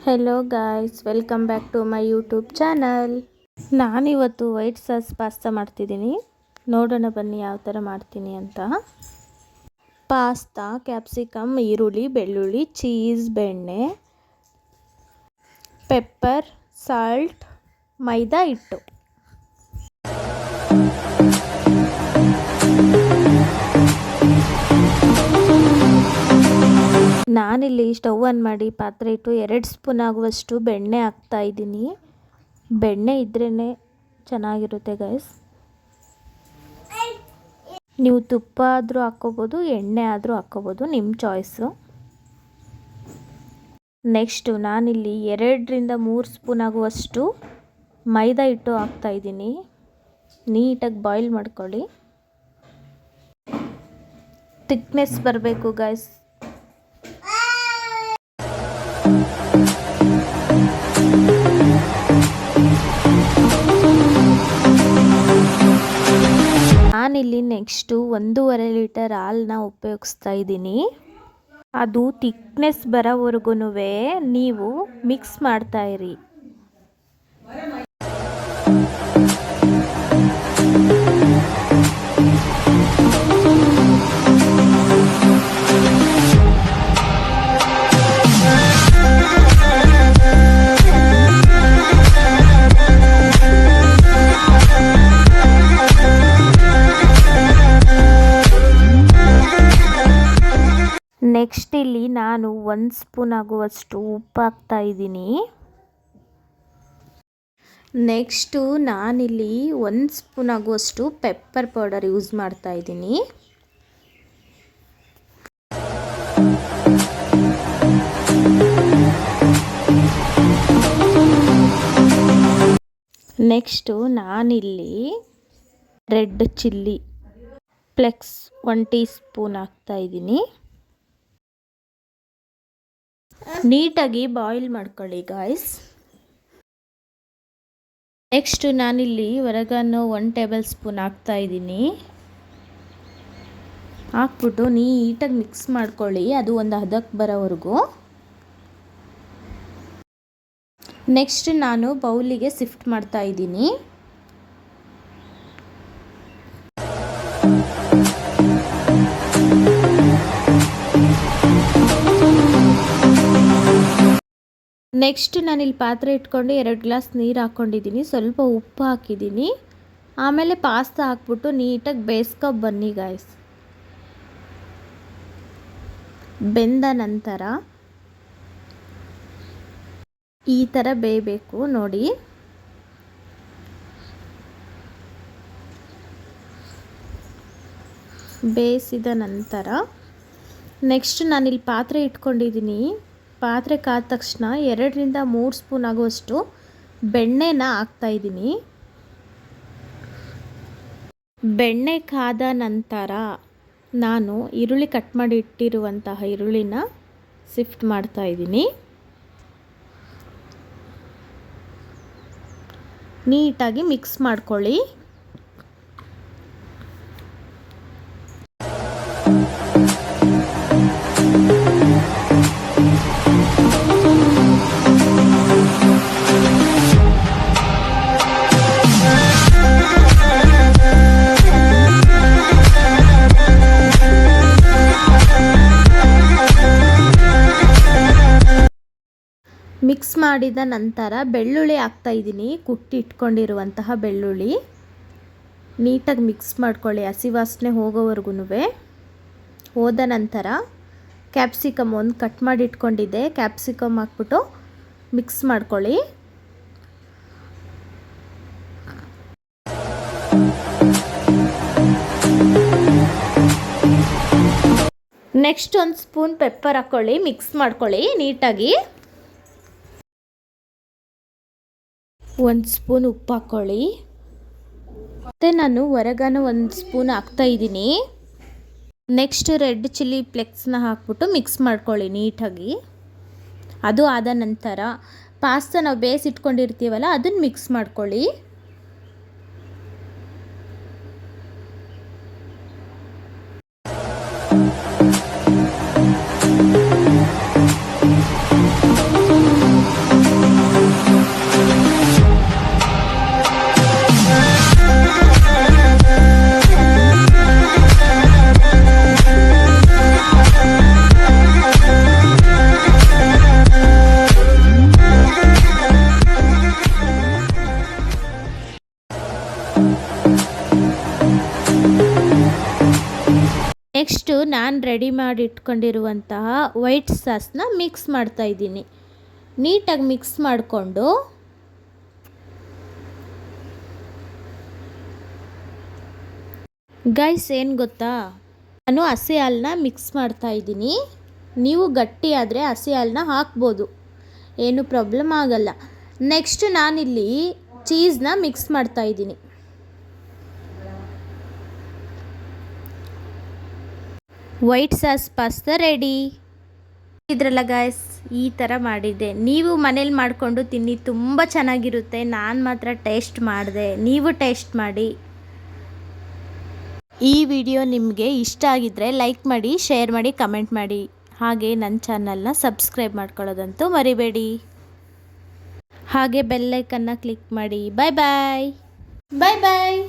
Hello guys, welcome back to my YouTube channel. ನಾನಿವತ್ತು white sauce pasta ಮಾಡ್ತಿದ್ದೀನಿ. ನೋಡೋಣ ಬನ್ನಿ ಯಾವ ಥರ ಮಾಡ್ತೀನಿ ಅಂತ. ಪಾಸ್ತಾ, ಕ್ಯಾಪ್ಸಿಕಮ್, ಈರುಳ್ಳಿ, ಬೆಳ್ಳುಳ್ಳಿ, ಚೀಸ್, ಬೆಣ್ಣೆ, ಪೆಪ್ಪರ್, ಸಾಲ್ಟ್, ಮೈದಾ ಹಿಟ್ಟು. ನಾನಿಲ್ಲಿ ಸ್ಟವ್ ಆನ್ ಮಾಡಿ ಪಾತ್ರೆ ಇಟ್ಟು 2 ಸ್ಪೂನ್ ಆಗುವಷ್ಟು ಬೆಣ್ಣೆ ಹಾಕ್ತಾ ಇದ್ದೀನಿ. ಬೆಣ್ಣೆ ಇದ್ರೇ ಚೆನ್ನಾಗಿರುತ್ತೆ ಗೈಸ್. ನೀವು ತುಪ್ಪ ಆದರೂ ಹಾಕ್ಕೋಬೋದು, ಎಣ್ಣೆ ಆದರೂ ಹಾಕ್ಕೋಬೋದು, ನಿಮ್ಮ ಚಾಯ್ಸು. ನೆಕ್ಸ್ಟು ನಾನಿಲ್ಲಿ 2-3 ಸ್ಪೂನ್ ಆಗುವಷ್ಟು ಮೈದಾ ಹಿಟ್ಟು ಹಾಕ್ತಾ ಇದ್ದೀನಿ. ನೀಟಾಗಿ ಬಾಯ್ಲ್ ಮಾಡ್ಕೊಳ್ಳಿ. ಥಿಕ್ನೆಸ್ ಬರಬೇಕು ಗೈಸ್. ನಾನಿಲ್ಲಿ ನೆಕ್ಸ್ಟು 1.5 ಲೀಟರ್ ಹಾಲನ್ನ ಉಪಯೋಗಿಸ್ತಾ ಇದ್ದೀನಿ. ಅದು ಥಿಕ್ನೆಸ್ ಬರೋವರೆಗೂ ನೀವು ಮಿಕ್ಸ್ ಮಾಡ್ತಾ ಇರಿ. ನೆಕ್ಸ್ಟ್ ಇಲ್ಲಿ ನಾನು 1 ಸ್ಪೂನ್ ಆಗುವಷ್ಟು ಉಪ್ಪು ಹಾಕ್ತಾ ಇದ್ದೀನಿ. ನೆಕ್ಸ್ಟು ನಾನಿಲ್ಲಿ 1 ಸ್ಪೂನ್ ಆಗುವಷ್ಟು ಪೆಪ್ಪರ್ ಪೌಡರ್ ಯೂಸ್ ಮಾಡ್ತಾ ಇದ್ದೀನಿ. ನೆಕ್ಸ್ಟು ನಾನಿಲ್ಲಿ red chilli flex 1 tea spoon ಹಾಕ್ತಾ ಇದ್ದೀನಿ. ನೀಟಾಗಿ ಬಾಯ್ಲ್ ಮಾಡ್ಕೊಳ್ಳಿ ಗಾಯ್ಸ್. ನೆಕ್ಸ್ಟು ನಾನಿಲ್ಲಿ ಒರೆಗಾನೋ 1 ಟೇಬಲ್ ಸ್ಪೂನ್ ಹಾಕ್ತಾ ಇದ್ದೀನಿ. ಹಾಕ್ಬಿಟ್ಟು ನೀಟಾಗಿ ಮಿಕ್ಸ್ ಮಾಡ್ಕೊಳ್ಳಿ, ಅದು ಒಂದು ಹದಕ್ಕೆ ಬರೋವರೆಗೂ. ನೆಕ್ಸ್ಟ್ ನಾನು ಬೌಲಿಗೆ ಶಿಫ್ಟ್ ಮಾಡ್ತಾ ಇದ್ದೀನಿ. ನೆಕ್ಸ್ಟ್ ನಾನಿಲ್ಲಿ ಪಾತ್ರೆ ಇಟ್ಕೊಂಡು 2 ಗ್ಲಾಸ್ ನೀರು ಹಾಕ್ಕೊಂಡಿದ್ದೀನಿ. ಸ್ವಲ್ಪ ಉಪ್ಪು ಹಾಕಿದ್ದೀನಿ. ಆಮೇಲೆ ಪಾಸ್ತಾ ಹಾಕ್ಬಿಟ್ಟು ನೀಟಾಗಿ ಬೇಯಿಸ್ಕೊ ಬನ್ನಿ ಗಾಯ್ಸ್. ಬೆಂದ ನಂತರ ಈ ಥರ ಬೇಯಬೇಕು ನೋಡಿ. ಬೇಯಿಸಿದ ನಂತರ ನೆಕ್ಸ್ಟ್ ನಾನಿಲ್ಲಿ ಪಾತ್ರೆ ಇಟ್ಕೊಂಡಿದ್ದೀನಿ. ಪಾತ್ರೆ ಕಾದ ತಕ್ಷಣ 2-3 ಸ್ಪೂನ್ ಆಗುವಷ್ಟು ಬೆಣ್ಣೆನ ಹಾಕ್ತಾ ಇದ್ದೀನಿ. ಬೆಣ್ಣೆ ಕಾದ ನಂತರ ನಾನು ಈರುಳ್ಳಿ ಕಟ್ ಮಾಡಿ ಇಟ್ಟಿರುವಂತಹ ಈರುಳ್ಳಿನ ಶಿಫ್ಟ್ ಮಾಡ್ತಾ ಇದ್ದೀನಿ. ನೀಟಾಗಿ ಮಿಕ್ಸ್ ಮಾಡ್ಕೊಳ್ಳಿ. ಮಿಕ್ಸ್ ಮಾಡಿದ ನಂತರ ಬೆಳ್ಳುಳ್ಳಿ ಹಾಕ್ತಾ ಇದ್ದೀನಿ. ಕುಟ್ಟಿ ಇಟ್ಕೊಂಡಿರುವಂತಹ ಬೆಳ್ಳುಳ್ಳಿ ನೀಟಾಗಿ ಮಿಕ್ಸ್ ಮಾಡ್ಕೊಳ್ಳಿ, ಹಸಿ ವಾಸನೆ ಹೋಗೋವರೆಗೂ. ಹೋದ ನಂತರ ಕ್ಯಾಪ್ಸಿಕಮ್ ಒಂದು ಕಟ್ ಮಾಡಿ ಇಟ್ಕೊಂಡಿದ್ದೆ, ಕ್ಯಾಪ್ಸಿಕಮ್ ಹಾಕ್ಬಿಟ್ಟು ಮಿಕ್ಸ್ ಮಾಡ್ಕೊಳ್ಳಿ. ನೆಕ್ಸ್ಟ್ 1 ಸ್ಪೂನ್ ಪೆಪ್ಪರ್ ಹಾಕ್ಕೊಳ್ಳಿ, ಮಿಕ್ಸ್ ಮಾಡ್ಕೊಳ್ಳಿ ನೀಟಾಗಿ. 1 ಸ್ಪೂನ್ ಉಪ್ಪು ಹಾಕ್ಕೊಳ್ಳಿ. ಮತ್ತು ನಾನು ಒರೆಗಾನೋ 1 ಸ್ಪೂನ್ ಹಾಕ್ತಾ ಇದ್ದೀನಿ. ನೆಕ್ಸ್ಟ್ ರೆಡ್ ಚಿಲ್ಲಿ ಫ್ಲೆಕ್ಸ್ನ ಹಾಕ್ಬಿಟ್ಟು ಮಿಕ್ಸ್ ಮಾಡ್ಕೊಳ್ಳಿ ನೀಟಾಗಿ. ಅದು ಆದ ನಂತರ ಪಾಸ್ತಾ ನಾವು ಬೇಯಿಸಿಟ್ಕೊಂಡಿರ್ತೀವಲ್ಲ ಅದನ್ನು ಮಿಕ್ಸ್ ಮಾಡ್ಕೊಳ್ಳಿ. ನೆಕ್ಸ್ಟು ನಾನು ರೆಡಿ ಮಾಡಿ ಇಟ್ಕೊಂಡಿರುವಂತಹ ವೈಟ್ ಸಾಸ್ನ ಮಿಕ್ಸ್ ಮಾಡ್ತಾಯಿದ್ದೀನಿ. ನೀಟಾಗಿ ಮಿಕ್ಸ್ ಮಾಡಿಕೊಂಡು ಗೈಸ್ ಏನು ಗೊತ್ತಾ, ನಾನು ಹಸಿ ಹಾಲನ್ನ ಮಿಕ್ಸ್ ಮಾಡ್ತಾಯಿದ್ದೀನಿ. ನೀವು ಗಟ್ಟಿ ಆದರೆ ಹಸಿ ಹಾಲನ್ನ ಹಾಕ್ಬೋದು, ಏನು ಪ್ರಾಬ್ಲಮ್ ಆಗಲ್ಲ. ನೆಕ್ಸ್ಟ್ ನಾನಿಲ್ಲಿ ಚೀಸ್ನ ಮಿಕ್ಸ್ ಮಾಡ್ತಾಯಿದ್ದೀನಿ. White sauce pasta ready. ಇದ್ರಲ್ಲ ಗಾಯ್ಸ್, ಈ ಥರ ಮಾಡಿದ್ದೆ. ನೀವು ಮನೇಲಿ ಮಾಡಿಕೊಂಡು ತಿನ್ನಿ, ತುಂಬ ಚೆನ್ನಾಗಿರುತ್ತೆ. ನಾನು ಮಾತ್ರ ಟೇಸ್ಟ್ ಮಾಡಿದೆ, ನೀವು ಟೇಸ್ಟ್ ಮಾಡಿ. ಈ ವಿಡಿಯೋ ನಿಮಗೆ ಇಷ್ಟ ಆಗಿದ್ದರೆ ಲೈಕ್ ಮಾಡಿ, ಶೇರ್ ಮಾಡಿ, ಕಮೆಂಟ್ ಮಾಡಿ. ಹಾಗೆ ನನ್ನ ಚಾನಲ್ನ ಸಬ್ಸ್ಕ್ರೈಬ್ ಮಾಡ್ಕೊಳ್ಳೋದಂತೂ ಮರಿಬೇಡಿ. ಹಾಗೆ ಬೆಲ್ ಐಕನ್ನ ಕ್ಲಿಕ್ ಮಾಡಿ. ಬಾಯ್ ಬಾಯ್. ಬಾಯ್ ಬಾಯ್.